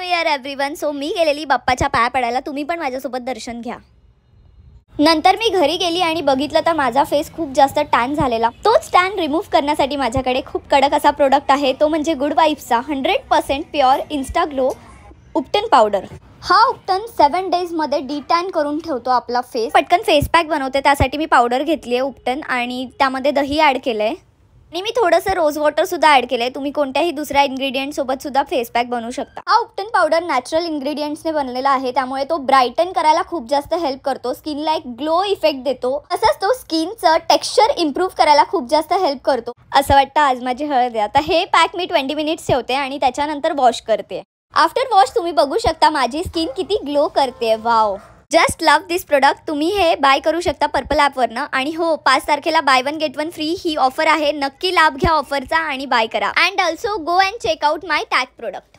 Year everyone. So मी गेलेली बाप्पाच्या पाया पडायला, तुम्ही पण माझ्यासोबत दर्शन घ्या. नंतर मी घरी गेली आणि बघितलं तर माझा फेस खूप जास्त टॅन झालेला. तोच टॅन रिमूव्ह करण्यासाठी माझ्याकडे खूप कडक असा प्रोडक्ट आहे, तो म्हणजे गुड वाइब्सचा 100% प्युअर इन्स्टा ग्लो उपटन पावडर. हा उपटन 7 डेजमध्ये डिटॅन करून ठेवतो आपला फेस. पटकन फेस पॅक बनवते, त्यासाठी मी पावडर घेतली आहे उपटन आणि त्यामध्ये दही ॲड केलं आहे आणि मी थोडंसं रोज वॉटर सुद्धा ॲड केलं आहे. तुम्ही कोणत्याही दुसऱ्या इन्ग्रेडियंट सोबत सुद्धा फेस पॅक बनवू शकता. हा उपटन पावडर नॅचरल इन्ग्रेडियंट्सने बनलेला आहे, त्यामुळे तो ब्राईटन करायला खूप जास्त हेल्प करतो. स्किनला एक ग्लो इफेक्ट देतो. तसंच तो स्किनचं टेक्स्चर इम्प्रूव्ह करायला खूप जास्त हेल्प करतो. असं वाटतं आज माझी हळद आहे. आता हे पॅक मी 20 मिनिट्स ठेवते आणि त्याच्यानंतर वॉश करते. आफ्टर वॉश तुम्ही बघू शकता माझी स्किन किती ग्लो करते. वाव, जस्ट लव्ह दिस प्रोडक्ट. तुम्ही हे बाय करू शकता पर्पल ॲपवरनं. आणि हो, 5 तारखेला बाय 1 गेट 1 फ्री ही ऑफर आहे. नक्की लाभ घ्या ऑफरचा आणि बाय करा. And also go and check out my tag product.